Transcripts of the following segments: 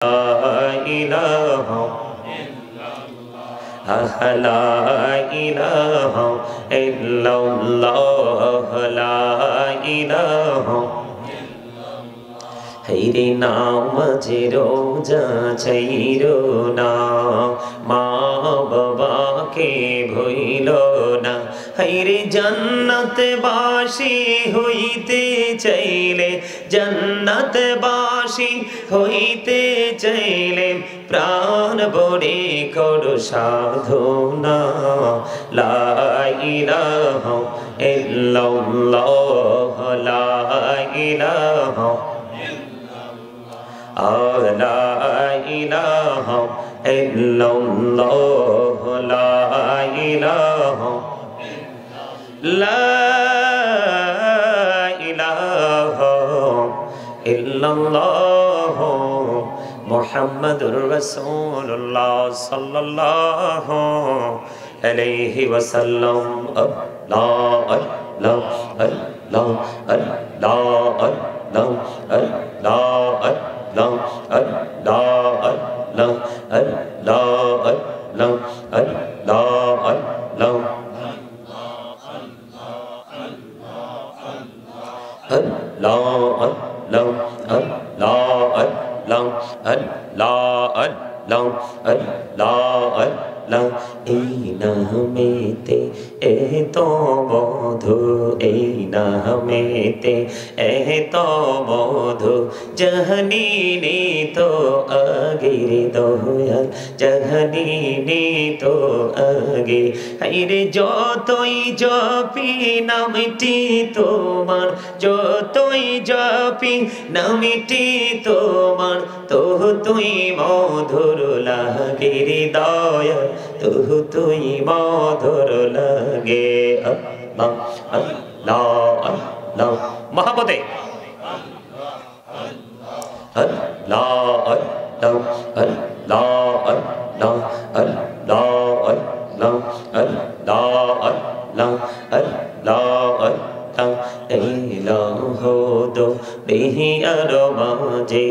ইলাহা লা ইলাহা ইল্লাল্লাহ লা ইলাহা হাইরে নামাজে রোজা ছাইরো না মা বাবাকে ভইল না হাইরে জান্নাতে বাসী হইতে চাইলে জান্নাতে বাসী হইতে চাইলে প্রাণ বড়ে করো সাধনা লা ইলাহা ইল্লাল্লাহ লা ইলাহা লা ইলাহা ইল্লাল্লাহ লা ইলাহা লা ইলাহা ইল্লাল্লাহ মুহাম্মাদুর রাসূলুল্লাহ সাল্লাল্লাহু আলাইহি ওয়াসাল্লাম আল্লাহ আল্লাহ আল্লাহ আল্লাহ আল্লাহ আল্লাহ আল্লাহ আল্লাহ আল্লাহ আল্লাহ আল্লাহ আল্লাহ আল্লাহ এই নামেতে এত মধু এই নামেতে এত মধু জাহানিনি তো আগের দয়াল জাহানিনি তো আগে হাইরে যতই জপি নামটি তোমার যতই জপি নামটি তোমার তো তুই মধুর লাগে রে দয়াল তো তুই মধুর লাগে আল্লাহ আল্লাহ আল্লাহ মহাপতে আল্লাহ আল্লাহ আল্লাহ আল্লাহ আল্লাহ আল্লাহ আল্লাহ আল্লাহ আল্লাহ আল্লাহ ইলাহু দো রিহি আর মাঝে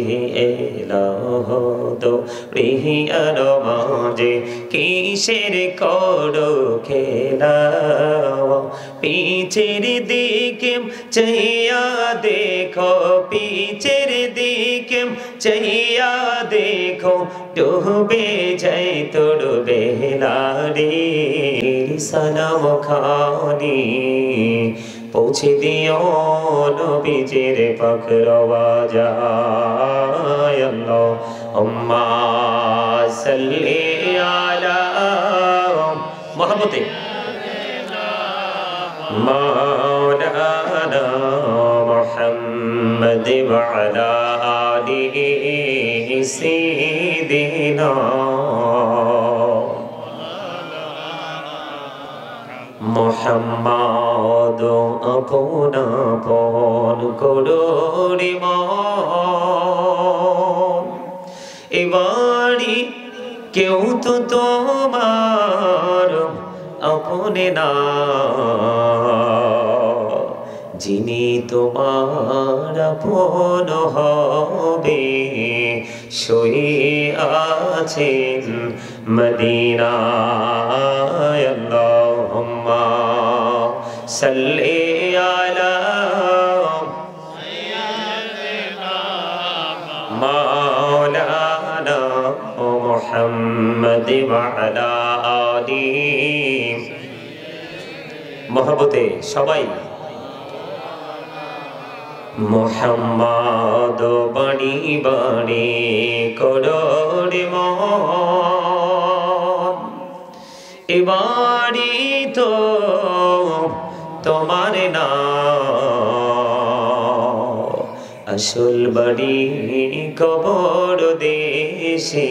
ইলাহু দো রিহি আর মাঝে কিসের করো খেলা পিছের দিকে চাইয়া দেখো পিছের দিকে চাইয়া দেখো ডুবে যাই তোর বেলারে সালাম খানি পৌঁছে দিও নবীজির পাক রওজায় আল্লাহুম্মা সাল্লি আলা মুহাম্মাদে মাওলানা মুহাম্মদ ওয়া আলা আলিহি সাইয়্যিদিনা মুহাম্মদ আপন আপন করুণি মন এবারে কেউ তো তোমার আপনে না যিনি তোমার আপন হবে শুয়ে আছেন মদিনায় আল্লাহুম্মা সাল্লি আলা মাওলানা মুহাম্মদ ওয়া আলা আলিহি মহব্বতে সবাই মুহাম্মদ বাণী বাণী করোড়ে মন এবারে তো তোমার না আসল বাড়ি কবর দেশে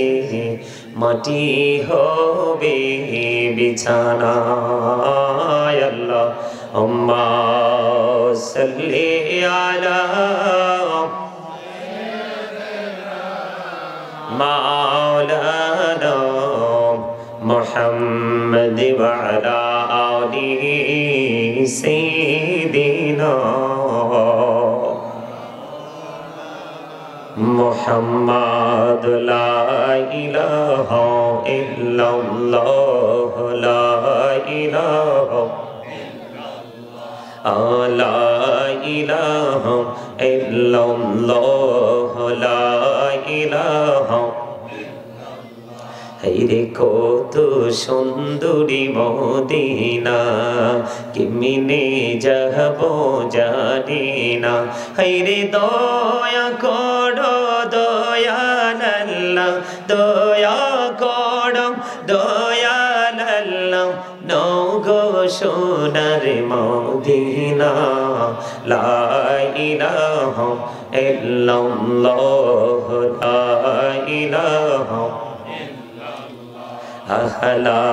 মাটি হবে বিছানা আল্লাহুম্মা সাল্লি আলা মাওলানা মুহাম্মদ ওয়া আলা আলিহি সাইয়্যিদিনা মুহাম্মাদ লা ইলাহা ইল্লাল্লাহ লা ইলাহা লা ইলাহা ইল্লাল্লাহ লা ইলাহা হায়রে কত সুন্দরী মদিনা কেমনে যাব জানি না হায়রে দয়া করো দয়াল আল্লাহ দয়া করো দয়াল আল্লাহ নও গো সোনার মদিনা লা ইলাহা ইল্লাল্লাহ লা ইলাহা লা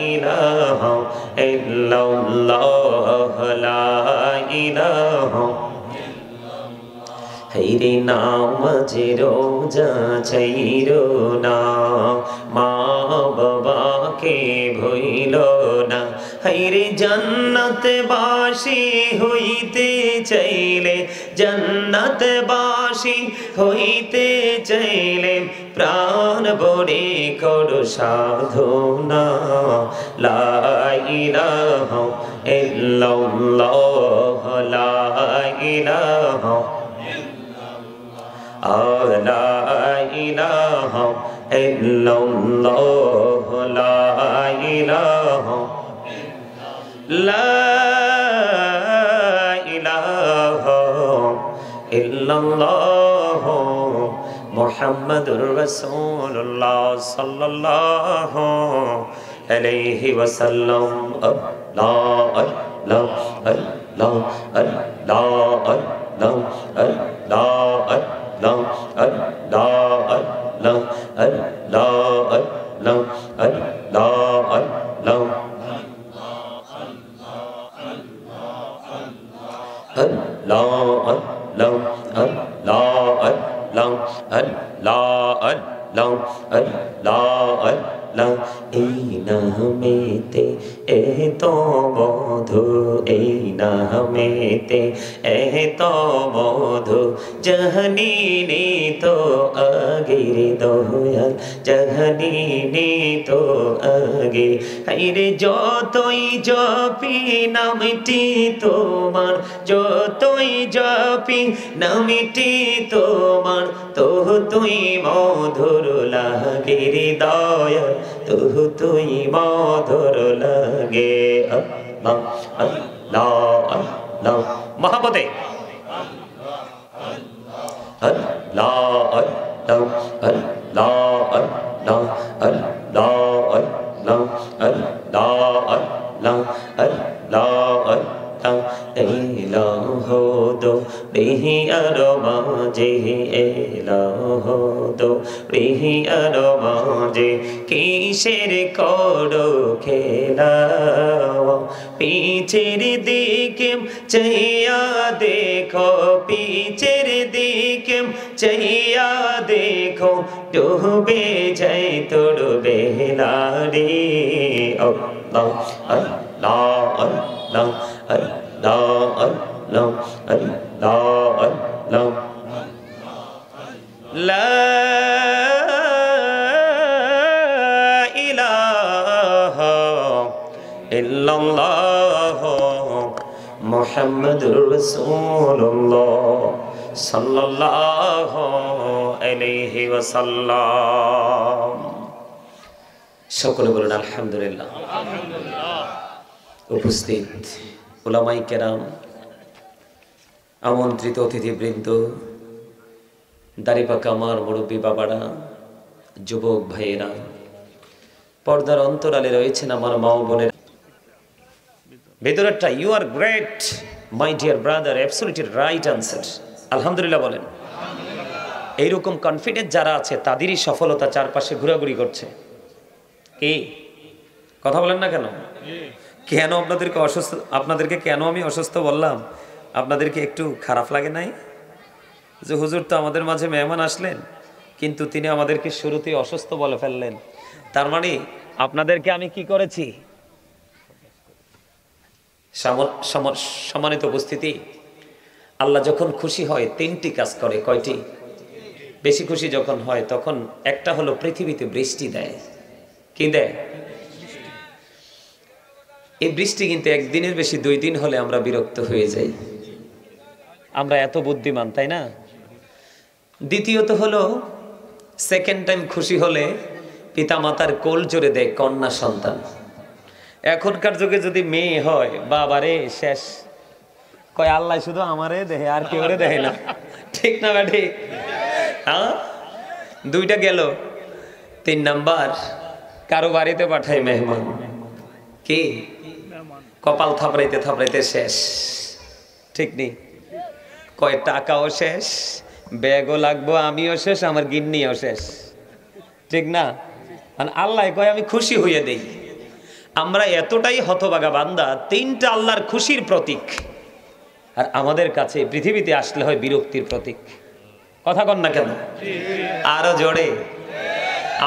ইলাহা ইল্লাল্লাহ লা ইলাহা হায়রে নামাজে রোজা ছাইরো না মা বাবাকে ভুইলো না হায়রে জান্নাতে বাসী হইতে চাইলে জান্নাতে বাসী হইতে চাইলে প্রাণ ভরে করো সাধনা লা ইলাহা ইল্লাল্লাহ লা ইলাহা লা ইলাহা ইল্লাল্লাহ লা ইলাহা লা ইলাহা ইল্লাল্লাহ মুহাম্মাদুর রাসূলুল্লাহ সাল্লাল্লাহু আলাইহি ওয়াসাল্লাম আল্লাহ আল্লাহ আল্লাহ আল্লাহ আল্লাহ আল্লাহ আল্লাহ আল্লাহ আল্লাহ আল্লাহ আল্লাহ আল্লাহ আল্লাহ এই নামেতে এত মধু এই নামেতে এত মধু জাহানিনি তো আগের দয়াল জাহানিনি তো আগে হায়রে যতই জপি নামটি তোমার যতই জপি নামটি তোমার তো তুই মধুর লাগে দয়াল তো তুই মধুর লাগে আল্লাহ আল্লাহ আল্লাহ মহাপতে আল্লাহ আল্লাহ আল্লাহ আল্লাহ আল্লাহ আল্লাহ আল্লাহ আল্লাহ আল্লাহ আল্লাহ ইলাহু দো রিহি আরমাজে ইলাহু দো রিহি আরমাজে কিসের করো খেলা পিছের দিকে চাইয়া দেখো পিছের দিকে চাইয়া দেখো ডুবে যাই তোর বেলারি আল্লাহ আল্লাহ আল্লাহ আল্লাহ আল্লাহ আল্লাহ আল্লাহ লা ইলাহা ইল্লাল্লাহ মুহাম্মাদুর রাসূলুল্লাহ সাল্লাল্লাহু আলাইহি ওয়াসাল্লাম সকলে বলুন আলহামদুলিল্লাহ উপস্থিত উলামায়ে কেরাম আমন্ত্রিত অতিথিবৃন্দ দাড়িপাকা আমার মুরব্বী বাবারা যুবক ভাইয়েরা পর্দার অন্তরালে রয়েছেন আমার মা ও বোনেরা ভেতরেরটা you are great my dear brother absolutely right answer আলহামদুলিল্লাহ বলেন এইরকম কনফিডেন্স যারা আছে তাদেরই সফলতা চারপাশে ঘোরাঘুরি করছে কি কথা বলেন না কেন কেন আপনাদেরকে কেন আমি অসুস্থ বললাম আপনাদেরকে একটু খারাপ লাগে নাই যে হুজুর তো আমাদের মাঝে মেহমান আসলেন কিন্তু তিনি আমাদেরকে শুরুতেই অসুস্থ বলে ফেললেন তার মানে আপনাদেরকে আমি কি করেছি সম্মানিত উপস্থিতি আল্লাহ যখন খুশি হয় তিনটি কাজ করে কয়টি বেশি খুশি যখন হয় তখন একটা হলো পৃথিবীতে বৃষ্টি দেয়। কি দেয়? এই বৃষ্টি কিন্তু একদিনের বেশি 2 দিন হলে আমরা বিরক্ত হয়ে যাই। আমরা এত বুদ্ধিমান, তাই না? দ্বিতীয়ত হলো সেকেন্ড টাইম খুশি হলে পিতামাতার কোল জোরে দেয় কন্যা সন্তান। এখনকার যুগে যদি মেয়ে হয়, বাবারে শেষ, কয় আল্লাহ শুধু আমারে দেহে আর কেউ দেয় না। ঠিক না ব্যাটি? হ্যাঁ, 2টা গেল। 3 নাম্বার কারো বাড়িতে পাঠায় মেহমান, কি কপাল থাপড়াইতে থাপড়াইতে শেষ। ঠিক নেই? কয় টাকাও শেষ, ব্যাগও লাগবো, আমিও শেষ, আমার গিন্নিও শেষ। ঠিক না? আল্লাহ কয় আমি খুশি হইয়া দেই। আমরা এতটাই হতভাগা বান্দা, 3টা আল্লাহর খুশির প্রতীক, আর আমাদের কাছে পৃথিবীতে আসলে হয় বিরক্তির প্রতীক। কথা কন না কেন? আরো জোরে।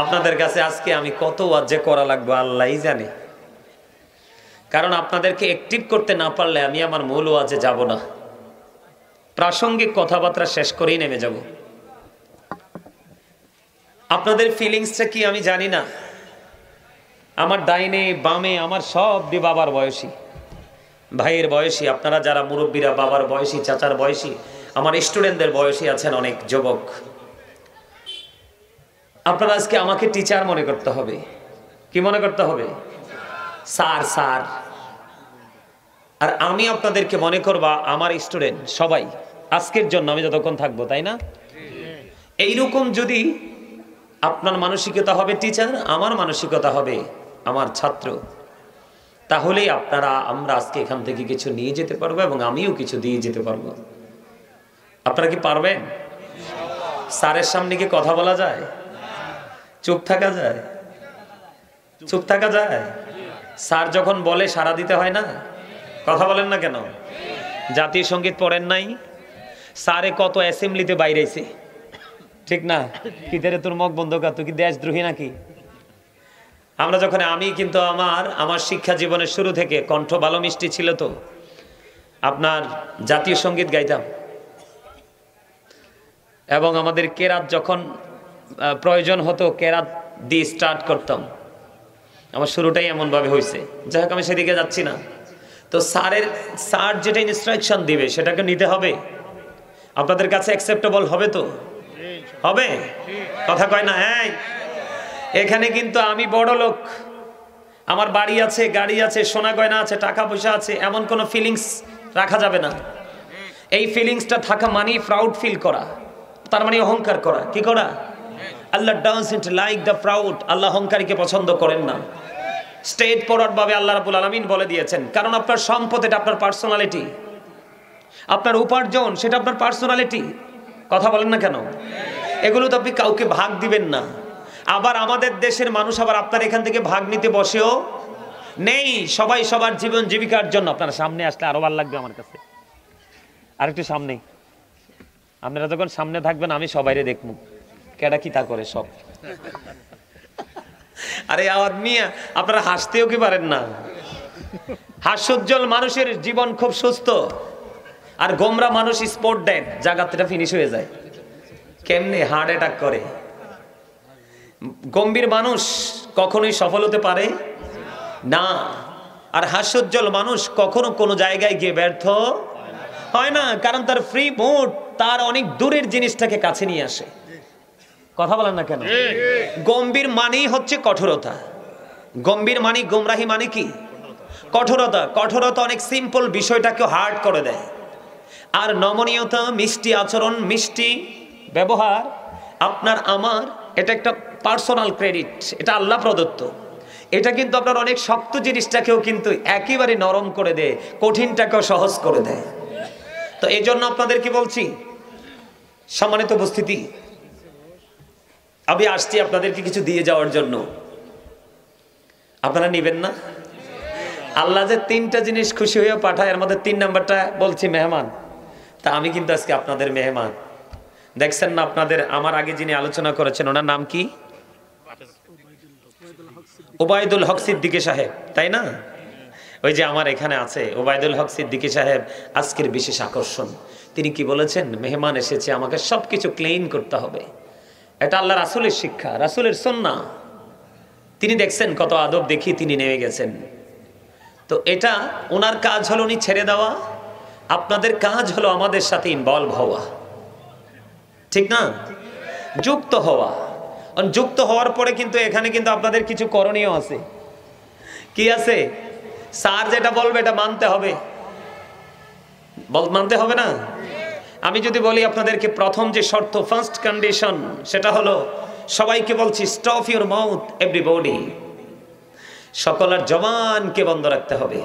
আপনাদের কাছে আজকে আমি কত ওয়াজ যে করা লাগবে আল্লাহই জানে, কারণ আপনাদেরকে অ্যাক্টিভ করতে না পারলে আমি আমার মূল ওয়াজে যাব না। প্রাসঙ্গিক কথাবার্তা শেষ করেই নেমে যাব। আপনাদের ফিলিংসটা কি আমি জানি না। আমার ডাইনে বামে আমার সব বাবার বয়সী, ভাইয়ের বয়সী, আপনারা যারা মুরব্বীরা বাবার বয়সী, চাচার বয়সী, আমার স্টুডেন্টদের বয়সী আছেন অনেক যুবক। আপনারা আজকে আমাকে টিচার মনে করতে হবে। কি মনে করতে হবে? Sir sir. আর আমি আপনাদেরকে মনে করবা আমার স্টুডেন্ট সবাই, আজকের জন্য আমি যতক্ষণ থাকবো, তাই না? এইরকম যদি আপনার মানসিকতা হবে টিচার, আমার মানসিকতা হবে আমার ছাত্র, তাহলেই আমরা আজকে এখান থেকে কিছু নিয়ে যেতে পারবো এবং আমিও কিছু দিয়ে যেতে পারবো। আপনারা কি পারবেন? স্যারের সামনে কি কথা বলা যায়? চুপ থাকা যায়? চুপ থাকা যায়? স্যার যখন বলে সাড়া দিতে হয় না? কথা বলেন না কেন? জাতীয় সঙ্গীত পড়েন নাই? স্যারে কত অ্যাসেম্বলিতে বাইরেছে, ঠিক না? কি ধরে তোর মুখ বন্ধ কর, তুই কি দেশদ্রোহী নাকি? আমরা যখন, আমি কিন্তু আমার শিক্ষা জীবনের শুরু থেকে কণ্ঠ ভালো মিষ্টি ছিল, তো আপনার জাতীয় সঙ্গীত গাইতাম এবং আমাদের কেরাত যখন প্রয়োজন হতো কেরাত দিয়ে স্টার্ট করতাম। আমার শুরুটাই এমনভাবে হয়েছে। যাই হোক, আমি সেদিকে যাচ্ছি না। তো স্যার যেটা ইনস্ট্রাকশন দিবে সেটাকে নিতে হবে। আপনাদের কাছে অ্যাকসেপ্টেবল হবে তো? হবে? কথা কয় না? হ্যাঁ, এখানে কিন্তু আমি বড় লোক, আমার বাড়ি আছে, গাড়ি আছে, সোনা গয়না আছে, টাকা পয়সা আছে, এমন কোনো ফিলিংস রাখা যাবে না। এই ফিলিংসটা থাকা মানে প্রাউড ফিল করা, তার মানে অহংকার করা। কি করা? আল্লাহ ডাজন্ট লাইক দ্য প্রাউড। আল্লাহ অহংকারীকে পছন্দ করেন না। স্ট্রেট ফরওয়ার্ড ভাবে আল্লাহ রাব্বুল আলামিন বলে দিয়েছেন, কারণ আপনার সম্পদ এটা আপনার পার্সোনালিটি, আপনার উপার্জন সেটা আপনার পার্সোনালিটি। কথা বলেন না কেন? এগুলো তো আপনি কাউকে ভাগ দিবেন না। আবার আমাদের দেশের মানুষ আবার আপনার এখান থেকে ভাগ নিতে বসেও নেই। সবাই সবার জীবন জীবিকার জন্য। আপনারা সামনে আসলে আরো ভালো লাগবে আমার কাছে। আরেকটু সামনে, আপনারা যখন সামনে থাকবেন আমি সবাইরে দেখবো কেডা কি তা করে সব। আরে আমার মিয়া, আপনারা হাসতেও কি পারেন না? হাস্যোজ্জ্বল মানুষের জীবন খুব সুস্থ, আর গোমরা মানুষ স্পোর্ট দেন, জায়গাটা ফিনিশ হয়ে যায়। কেমনে? হার্ট অ্যাটাক করে। গম্ভীর মানুষ কখনোই সফল হতে পারে না, আর হাস্যোজ্জ্বল মানুষ কখনো কোনো জায়গায় গিয়ে ব্যর্থ হয় না, কারণ তার ফ্রি মুড তার অনেক দূরের জিনিসটাকে কাছে নিয়ে আসে। কথা বলেন না কেন? গম্ভীর মানেই হচ্ছে কঠোরতা। গম্ভীর মানে, গোমরাহি মানে কি? কঠোরতা। কঠোরতা অনেক সিম্পল বিষয়টাকে হার্ড করে দেয়। আর নমনীয়তা, মিষ্টি আচরণ, মিষ্টি ব্যবহার, আপনার আমার, এটা একটা পার্সোনাল ক্রেডিট, এটা আল্লাহ প্রদত্ত। এটা কিন্তু আপনার অনেক শক্ত জিনিসটাকেও কিন্তু একেবারে নরম করে দেয়, কঠিনটাকেও সহজ করে দেয়। তো এই জন্য আপনাদের কি বলছি, সম্মানিত উপস্থিতি, আমি আসছি আপনাদেরকে কিছু দিয়ে যাওয়ার জন্য। আপনারা নিবেন না? আল্লাহ যে 3টা জিনিস খুশি হয়ে পাঠায়, এর মধ্যে 3 নাম্বারটা বলছি মেহমান। তা আমি কিন্তু আজকে আপনাদের মেহমান। দেখছেন না আপনাদের, আমার আগে যিনি আলোচনা করেছেন ওনার নাম কি? ওবায়দুল হক সিদ্দিকী সাহেব, তাই না? ওই যে আমার এখানে আছে ওবায়দুল হক সিদ্দিকী সাহেব, আজকের বিশেষ আকর্ষণ। তিনি কি বলেছেন? মেহমান এসেছে, আমাকে সবকিছু ক্লিন করতে হবে, এটা আল্লাহ রাসূলের শিক্ষা, রাসূলের সুন্নাহ। তিনি দেখছেন কত আদব দেখি তিনি নেমে গেছেন। তো এটা ওনার কাজ হলো উনি ছেড়ে দেওয়া, আপনাদের কাজ হলো আমাদের সাথে ইনভলভ হওয়া, ঠিক না? যুক্ত হওয়া। যুক্ত হওয়ার পরে কিন্তু এখানে কিন্তু আপনাদের কিছু করণীয় আছে। কি আছে? স্যার যেটা বলবে এটা মানতে হবে, মানতে হবে না? আমি যদি বলি আপনাদেরকে প্রথম যে শর্ত, ফার্স্ট কন্ডিশন, সেটা হলো সবাইকে বলছি স্টপ ইউর মাউথ এভরিবডি, সকলের জবানকে বন্ধ রাখতে হবে।